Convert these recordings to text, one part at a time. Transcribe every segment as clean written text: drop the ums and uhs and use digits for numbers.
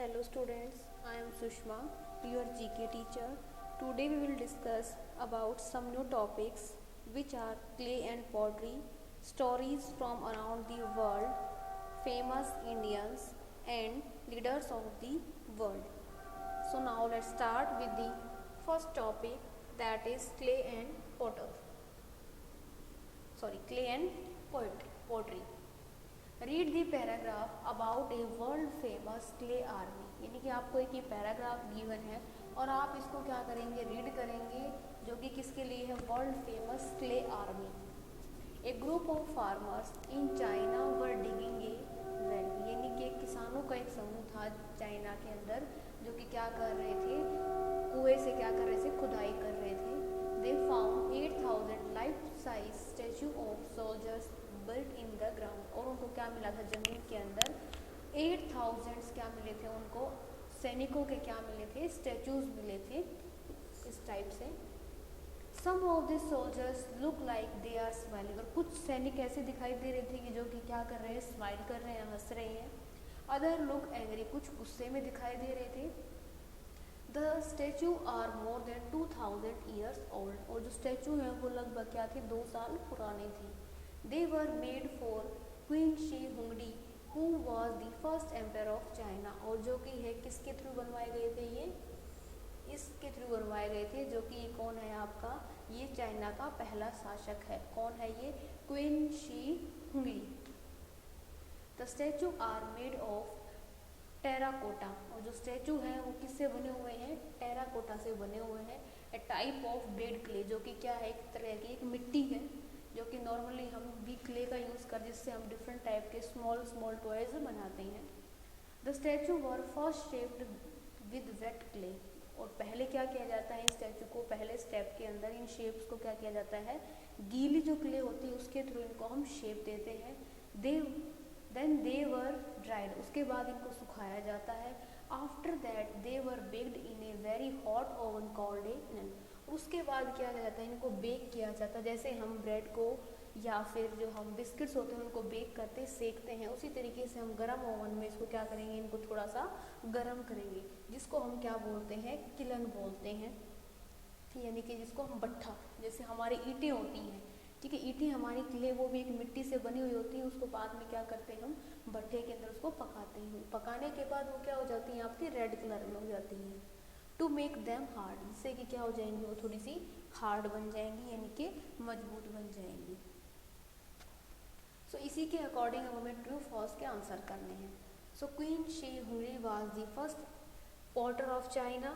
Hello students, I am Sushma, your GK teacher. Today we will discuss about some new topics which are clay and pottery, stories from around the world, famous Indians and leaders of the world. So now let's start with the first topic, that is clay and clay and pottery. Read the paragraph about a world famous clay army, यानी कि आपको एक ये paragraph given है और आप इसको क्या करेंगे, रीड करेंगे, जो कि किसके लिए है, world famous clay army. A group of farmers in China were digging A well, यानी कि किसानों का एक समूह था चाइना के अंदर जो कि क्या कर रहे थे, कुएं से क्या कर रहे थे, खुदाई कर रहे थे। They found 8000 life size statue of soldiers built in the ground, और उनको क्या मिला था, जमीन के अंदर 8000 क्या मिले थे उनको, सैनिकों के क्या मिले थे, स्टैचूज मिले थे इस टाइप से। Some of the soldiers look like they are smiling, और कुछ सैनिक ऐसे दिखाई दे रहे थे कि जो कि क्या कर रहे हैं, स्माइल कर रहे हैं, हंस रहे हैं। अदर लुक एंग्री, कुछ गुस्से में दिखाई दे रहे थे। The statue are more than 2000 years old, और जो स्टैचू हैं वो लगभग क्या थे, 2 साल पुराने थे। They were made for Queen Shi Huangdi, who was the first emperor of China, और जो कि है किसके थ्रू बनवाए गए थे, ये इसके थ्रू बनवाए गए थे, जो कि कौन है आपका, ये चाइना का पहला शासक है। कौन है ये, Qin Shi Huang. The statue are made of terracotta, और जो स्टैचू हैं वो किससे बने हुए हैं, टेराकोटा से बने हुए हैं। ए टाइप ऑफ ब्लेड क्ले, जो कि क्या है, एक तरह की एक मिट्टी है जो कि नॉर्मली हम भी क्ले का यूज़ कर, जिससे हम डिफरेंट टाइप के स्मॉल टॉयज बनाते हैं। The statue were first shaped with weight clay, और पहले क्या किया जाता है, स्टैचू को पहले स्टेप के अंदर इन शेप्स को क्या किया जाता है, गीली जो क्ले होती है उसके थ्रू इनको हम शेप देते हैं। देन दे वर ड्राइड, उसके बाद इनको सुखाया जाता है। After that they were baked in a very hot oven called a, उसके बाद क्या किया जाता है, इनको बेक किया जाता है। जैसे हम ब्रेड को या फिर जो हम बिस्किट्स होते हैं उनको बेक करते सेकते हैं, उसी तरीके से हम गरम ओवन में इसको क्या करेंगे, इनको थोड़ा सा गरम करेंगे, जिसको हम क्या बोलते हैं, किलन बोलते हैं, यानी कि जिसको हम भट्ठा, जैसे हमारी ईंटें होती हैं, ठीक है, ईंटें हमारी क्ले वो भी एक मिट्टी से बनी हुई होती है, उसको बाद में क्या करते हैं, हम भट्ठे के अंदर उसको पकाते हैं। पकाने के बाद वो क्या हो जाती हैं आपकी, रेड कलर में हो जाती हैं। टू मेक देम हार्ड, जिससे कि क्या हो जाएंगी, वो थोड़ी सी हार्ड बन जाएंगी, यानी कि मजबूत बन जाएंगी। सो इसी के अकॉर्डिंग हमें ट्रू फॉल्स के आंसर करने हैं। So Qin Shi Huang was the first potter of China,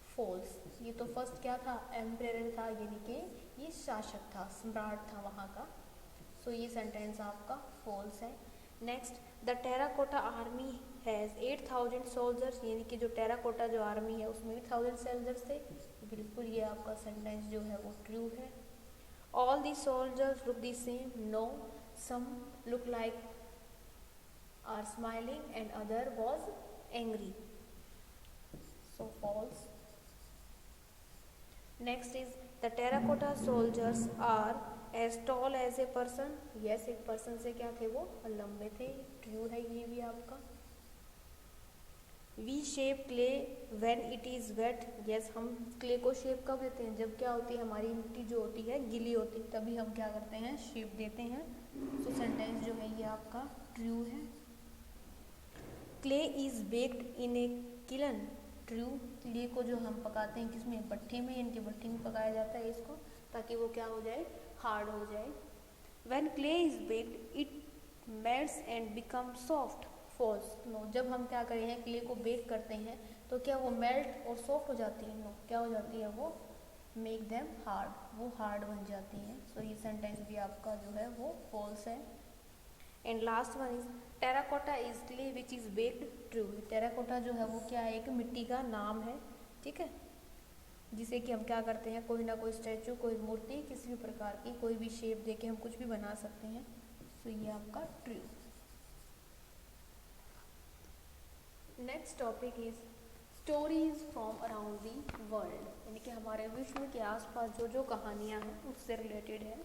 false, ये तो फर्स्ट क्या था, एम्परर था, यानी कि ये शासक था, सम्राट था वहाँ का। सो ये सेंटेंस आपका फॉल्स है। Next, the terracotta army has 8000 soldiers, यानी कि जो टेराकोटा जो आर्मी है उसमें 8000 सोल्जर्स थे, बिल्कुल ये आपका सेंटेंस जो है वो ट्रू है। All the soldiers look the same, no, some look like are smiling and other was angry, so false. Next is the terracotta soldiers are as tall as a person, yes, एक person से क्या थे, वो लंबे थे, true है ये भी आपका। We shape clay when it is wet, yes, हम क्ले को शेप कब देते हैं, जब क्या होती है, हमारी मिट्टी जो होती है गीली होती है, तभी हम क्या करते हैं, शेप देते हैं। सो सेंटेंस जो है ये आपका ट्रू है। Clay is baked in A kiln, true, clay को जो हम पकाते हैं किसमें, भट्ठी में, इनकी भट्ठी में पकाया जाता है इसको, ताकि वो क्या हो जाए, हार्ड हो जाए। When clay is baked it melts and become soft, false, no, जब हम क्या करें हैं, क्ले को बेक करते हैं तो क्या वो मेल्ट और सॉफ्ट हो जाती है, नो, क्या हो जाती है, वो मेक देम हार्ड, वो हार्ड बन जाती है। सो ये सेंटेंस भी आपका जो है वो फॉल्स है। And last one is terracotta is clay which is baked, true, terracotta जो है वो क्या है, एक मिट्टी का नाम है, ठीक है, जिसे कि हम क्या करते हैं, कोई ना कोई स्टैचू, कोई मूर्ति, किसी भी प्रकार की कोई भी शेप देके हम कुछ भी बना सकते हैं। सो ये आपका true. Next topic is stories from around the world, यानी कि हमारे विश्व के आसपास जो जो कहानियाँ हैं उससे रिलेटेड है।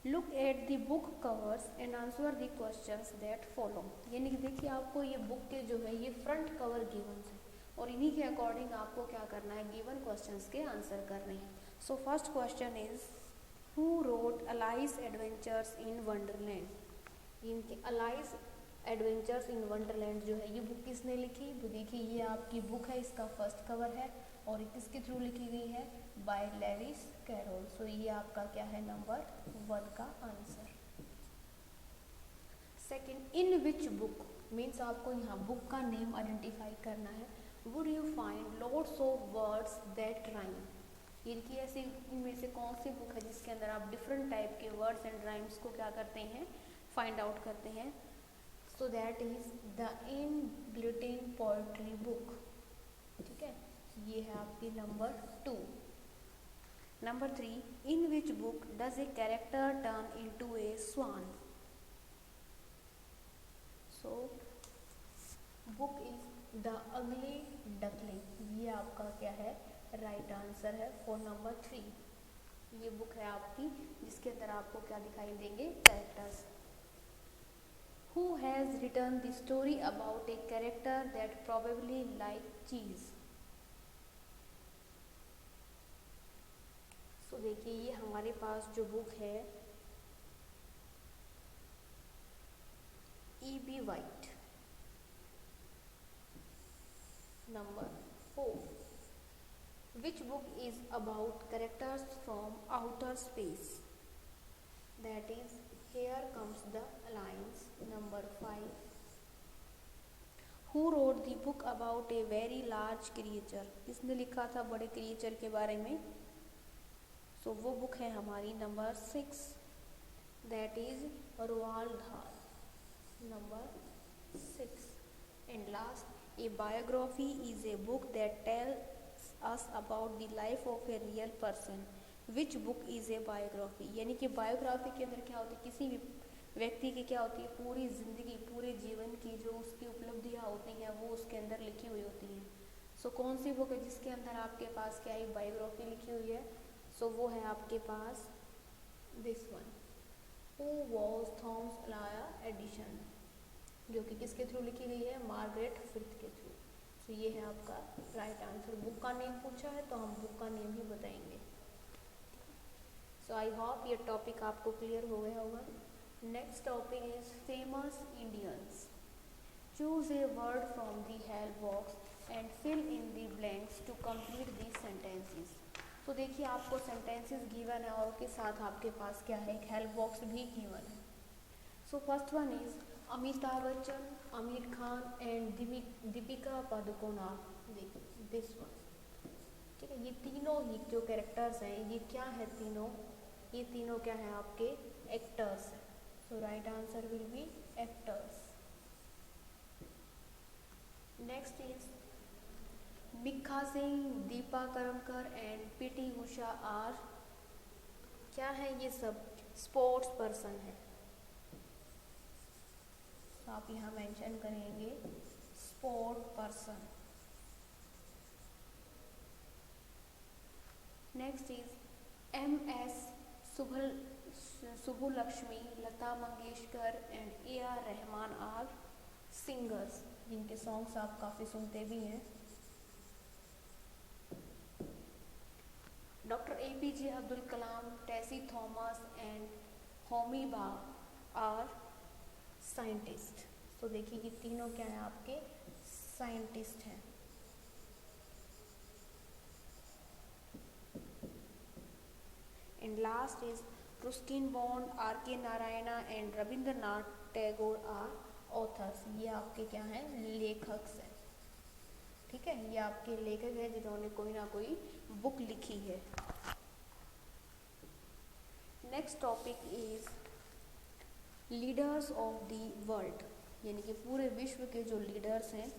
Look at the book covers and answer the questions that follow. यानी कि देखिए आपको ये बुक के जो है ये फ्रंट कवर गिवन है और इन्हीं के अकॉर्डिंग आपको क्या करना है, गिवन क्वेश्चंस के आंसर करने हैं। So first question is who wrote Alice adventures in Wonderland. इनके अलाइस एडवेंचर्स इन वंडरलैंड जो है ये बुक किसने लिखी, तो देखिए ये आपकी बुक है, इसका फर्स्ट कवर है और ये किसके थ्रू लिखी गई है, बाय लेविस कैरोल। सो ये आपका क्या है, नंबर 1 का answer. Second, in which book means आपको यहाँ बुक का नेम आइडेंटिफाई करना है। Would you find lots of words that rhyme. इनकी ऐसी इनमें से कौन सी बुक है जिसके अंदर आप डिफरेंट टाइप के वर्ड्स एंड राइम्स को क्या करते हैं, फाइंड आउट करते हैं। So that is the in glittering poetry book. ठीक है, ये है आपकी number 2। Number 3, in which book does a character turn into a swan. So book is the ugly duckling. ये आपका क्या है, राइट आंसर है फॉर नंबर 3। ये बुक है आपकी जिसके अंदर आपको क्या दिखाई देंगे, characters. Who has written the story about a character that probably like cheese? So देखिए ये हमारे पास जो बुक है E.B. White। Number 4, which book is about characters from outer space? That is Here Comes the Alliance। Number 5, Who wrote the book about a very large creature? किसने लिखा था बड़े creature के बारे में? सो वो बुक है हमारी number 6, that is Roald dal. Number 6। And last, A biography is a book that tells us about the life of a real person. Which book is a biography. यानी कि बायोग्राफी के अंदर क्या होती है, किसी भी व्यक्ति की क्या होती है, पूरी जिंदगी पूरे जीवन की जो उसकी उपलब्धियाँ होती हैं वो उसके अंदर लिखी हुई होती हैं। सो कौन सी बुक है जिसके अंदर आपके पास क्या एक बायोग्राफी लिखी हुई है, सो वो है आपके पास this one, who was Thomas Alva Edison, जो कि किसके थ्रू लिखी गई है, मार्गरेट फ्रिथ के थ्रू। सो ये है आपका राइट आंसर। बुक का नेम पूछा है तो हम बुक का नेम भी बताएंगे। सो आई होप ये टॉपिक आपको क्लियर हो गया होगा। Next topic is famous Indians. Choose a word from the help box and fill in the blanks to complete the sentences. तो देखिए आपको सेंटेंसेस गिवन है और उसके साथ आपके पास क्या है, एक हेल्प बॉक्स भी गिवन है। So first one is Amitabh Bachchan, Aamir Khan and Deepika Padukone are this one. ठीक है, ये तीनों ही जो कैरेक्टर्स हैं ये क्या है, तीनों ये तीनों क्या है आपके एक्टर्स हैं। So right answer will be actors. Next is Milkha Singh, Dipa Karmakar and P T Usha are क्या है, ये सब स्पोर्ट्स पर्सन है। तो आप यहाँ मेंशन करेंगे sport person. Next is MS Subbulakshmi, Lata Mangeshkar and AR Rahman are singers, जिनके सॉन्ग्स आप काफ़ी सुनते भी हैं। Doctor APJ Abdul Kalam, Tessy Thomas and Homi Bhabha are scientist. तो देखिए ये तीनों क्या हैं आपके साइंटिस्ट हैं। And last is Ruskin Bond, RK Narayana and Rabindranath Tagore are authors. ये आपके क्या हैं, लेखक हैं। ठीक है, ये आपके लेखक हैं जिन्होंने कोई ना कोई बुक लिखी है। Next topic is leaders of the world, यानी कि पूरे विश्व के जो लीडर्स हैं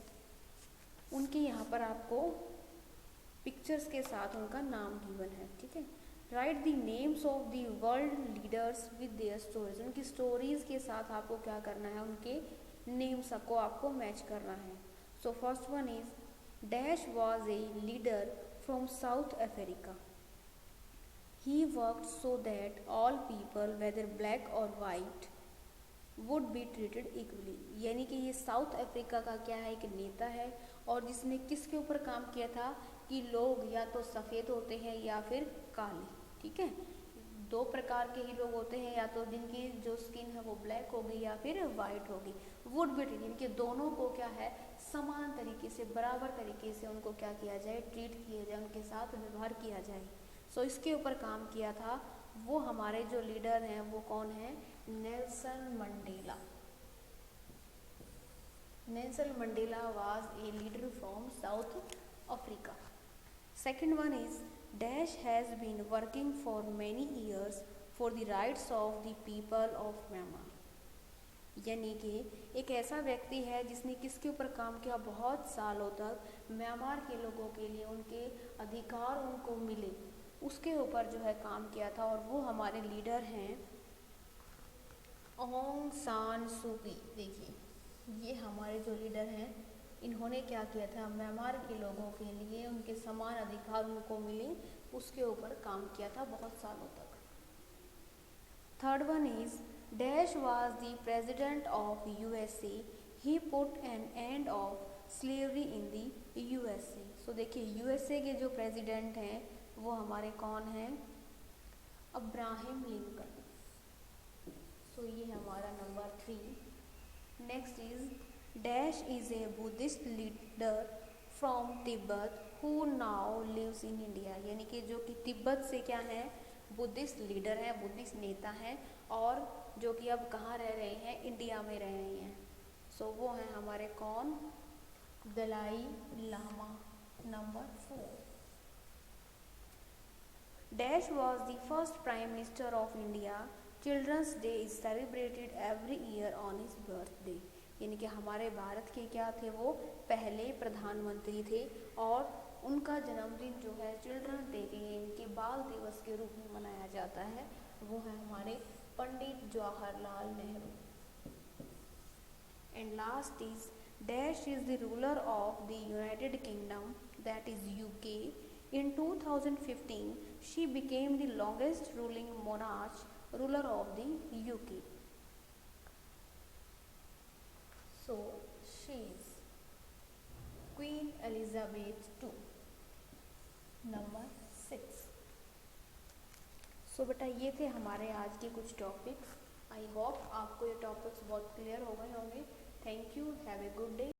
उनके यहाँ पर आपको पिक्चर्स के साथ उनका नाम गिवन है। ठीक है, right the names of the world leaders with their stories. उनकी स्टोरीज के साथ आपको क्या करना है, उनके नेम्स को आपको मैच करना है। So first one is dash was a leader from South Africa. He worked so that all people whether black और white would be treated equally. यानी कि ये साउथ अफ्रीका का क्या है, एक नेता है, और जिसने किसके ऊपर काम किया था कि लोग या तो सफ़ेद होते हैं या फिर काले, ठीक है, दो प्रकार के ही लोग होते हैं, या तो जिनकी जो स्किन है वो ब्लैक होगी या फिर वाइट होगी। वुड बी ट्रीटेड यानी कि दोनों को क्या है, समान तरीके से, बराबर तरीके से उनको क्या किया जाए, ट्रीट किया जाए, उनके साथ व्यवहार किया जाए। सो इसके ऊपर काम किया था। वो हमारे जो लीडर हैं वो कौन है, Nelson Mandela. Nelson Mandela was a leader from South Africa. Second one is Dash has been working for many years for the rights of the people of Myanmar. यानी कि एक ऐसा व्यक्ति है जिसने किसके ऊपर काम किया, बहुत सालों तक म्यांमार के लोगों के लिए, उनके अधिकार उनको मिले, उसके ऊपर जो है काम किया था। और वो हमारे लीडर हैं ऑंग सान सू की। देखिए ये हमारे जो लीडर हैं, इन्होंने क्या किया था, म्यांमार के लोगों के लिए उनके समान अधिकार उनको मिले, उसके ऊपर काम किया था बहुत सालों तक। Third one is dash was the president of USA, he put an end of slavery in the USA. So देखिए यूएसए के जो प्रेसिडेंट हैं वो हमारे कौन हैं, अब्राहम लिंकन। सो ये हमारा number 3। Next is dash is a Buddhist leader from Tibet who now lives in India. यानी कि जो कि तिब्बत से क्या है, बुद्धिस्ट लीडर हैं, बुद्धिस्ट नेता हैं, और जो कि अब कहाँ रह रहे हैं, इंडिया में रह रहे हैं। सो वो हैं हमारे कौन, Dalai Lama. Number 4 dash was the first prime minister of India. Children's day is celebrated every year on his birthday. यानी कि हमारे भारत के क्या थे, वो पहले प्रधानमंत्री थे, और उनका जन्मदिन जो है चिल्ड्रंस डे के, इनके बाल दिवस के रूप में मनाया जाता है। वो है हमारे Pandit Jawaharlal Nehru. And last is dash is the ruler of the United Kingdom, that is UK. In 2015, she became the longest ruling monarch, ruler of the UK. So, she is Queen Elizabeth II. Number 6. So बेटा ये थे हमारे आज के कुछ topics. I hope आपको ये topics बहुत क्लियर हो गए होंगे। Thank you, have a good day.